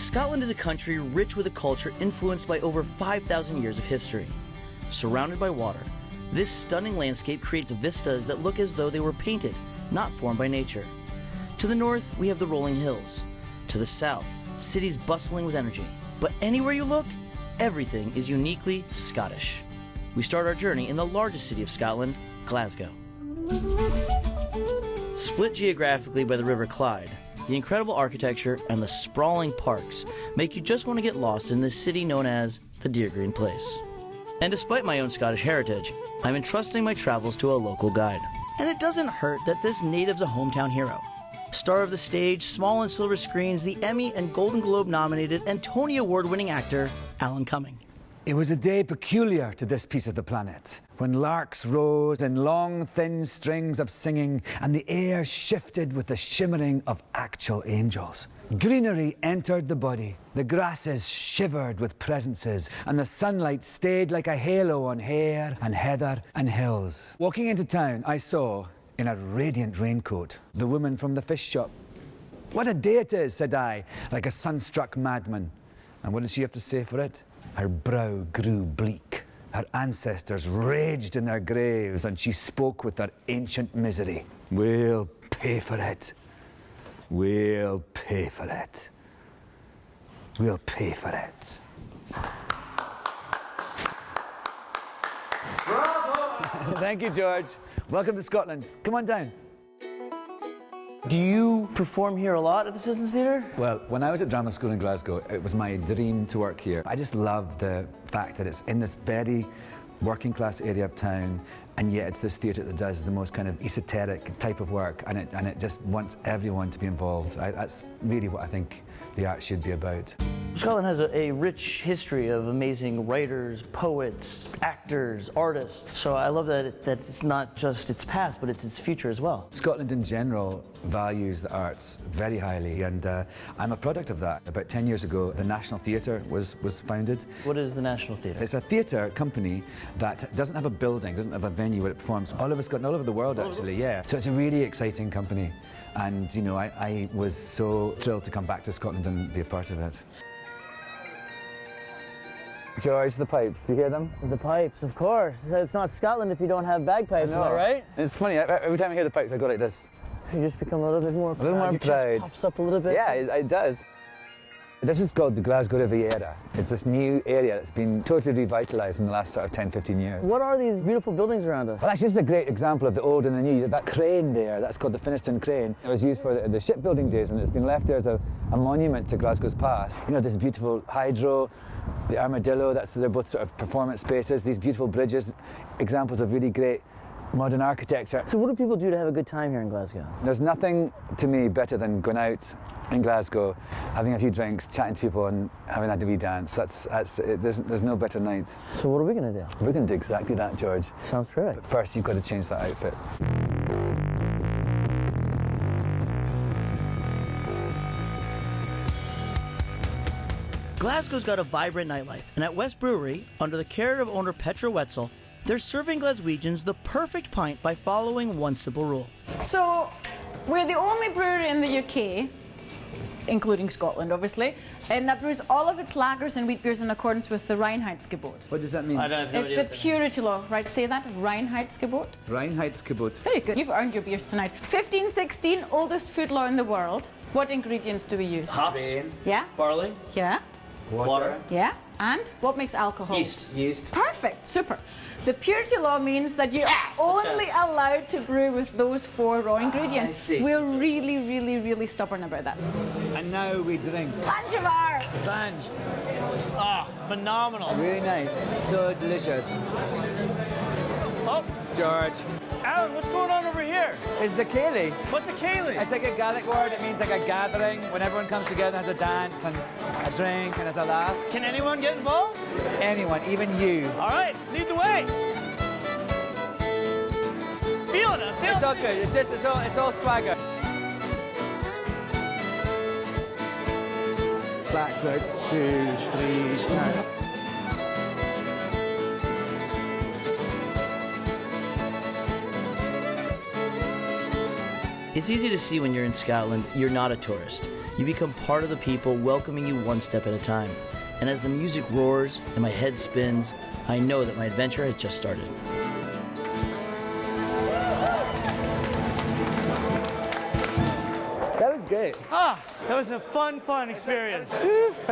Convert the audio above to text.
Scotland is a country rich with a culture influenced by over 5,000 years of history. Surrounded by water, this stunning landscape creates vistas that look as though they were painted, not formed by nature. To the north, we have the rolling hills. To the south, cities bustling with energy. But anywhere you look, everything is uniquely Scottish. We start our journey in the largest city of Scotland, Glasgow. Split geographically by the River Clyde, the incredible architecture and the sprawling parks make you just want to get lost in this city known as the Deer Green Place. And despite my own Scottish heritage, I'm entrusting my travels to a local guide. And it doesn't hurt that this native's a hometown hero. Star of the stage, small and silver screens, the Emmy and Golden Globe nominated and Tony Award winning actor, Alan Cumming. It was a day peculiar to this piece of the planet, when larks rose in long, thin strings of singing and the air shifted with the shimmering of actual angels. Greenery entered the body, the grasses shivered with presences, and the sunlight stayed like a halo on hair and heather and hills. Walking into town, I saw, in a radiant raincoat, the woman from the fish shop. "What a day it is," said I, like a sunstruck madman. And what did she have to say for it? Her brow grew bleak. Her ancestors raged in their graves, and she spoke with their ancient misery. "We'll pay for it. We'll pay for it. We'll pay for it." Bravo! Thank you, George. Welcome to Scotland. Come on down. Do you perform here a lot at the Citizens Theatre? Well, when I was at drama school in Glasgow, it was my dream to work here. I just love the fact that it's in this very working class area of town, and yet it's this theatre that does the most kind of esoteric type of work, and it just wants everyone to be involved. That's really what I think the art should be about. Scotland has a rich history of amazing writers, poets, actors, artists. So I love that it's not just its past, but it's its future as well. Scotland in general values the arts very highly, and I'm a product of that. About 10 years ago, the National Theatre was founded. What is the National Theatre? It's a theatre company that doesn't have a building, doesn't have a venue where it performs all over Scotland, all over the world actually, yeah. So it's a really exciting company, and you know, I was so thrilled to come back to Scotland and be a part of it. George, the pipes, you hear them? The pipes, of course. It's not Scotland if you don't have bagpipes, am I right? It's funny, every time I hear the pipes I go like this. You just become a little bit more proud. A little more Your proud. chest puffs up a little bit. Yeah, it does. This is called the Glasgow Tuviera. It's this new area that's been totally revitalised in the last sort of 10, 15 years. What are these beautiful buildings around us? Well, that's just a great example of the old and the new. That crane there, that's called the Finnieston crane. It was used for the shipbuilding days, and it's been left there as a monument to Glasgow's past. You know, this beautiful hydro, the armadillo, they're both sort of performance spaces, these beautiful bridges, examples of really great modern architecture. So what do people do to have a good time here in Glasgow? There's nothing to me better than going out in Glasgow, having a few drinks, chatting to people and having a wee dance. There's no better night. So what are we going to do? We're going to do exactly that, George. Sounds terrific. But first you've got to change that outfit. Glasgow's got a vibrant nightlife, and at West Brewery, under the care of owner Petra Wetzel, they're serving Glaswegians the perfect pint by following one simple rule. So, we're the only brewery in the UK, including Scotland obviously, and that brews all of its lagers and wheat beers in accordance with the Reinheitsgebot. What does that mean? I don't have no It's idea the purity law, right? Say that, Reinheitsgebot. Reinheitsgebot. Very good, you've earned your beers tonight. 1516, oldest food law in the world. What ingredients do we use? Hops, Yeah? barley, Yeah? water, Yeah? And what makes alcohol? yeast. Perfect, super. The purity law means that you're Yes, the only chest. allowed to brew with those 4 raw ingredients. I see. We're really, really, really stubborn about that. And now we drink. Langevar! Sanj. Ah, phenomenal. Really nice. So delicious. Oh, George. Alan, what's going on over here? It's the Ceilidh. What's a Ceilidh? It's like a Gaelic word. It means like a gathering when everyone comes together and has a dance and a drink and has a laugh. Can anyone get involved? Anyone, even you. All right, lead the way. Feeling it, It's all good. It's all swagger. Backwards, 2, 3, turn. It's easy to see when you're in Scotland, you're not a tourist. You become part of the people welcoming you one step at a time. And as the music roars and my head spins, I know that my adventure has just started. That was great. That was a fun experience. Oof.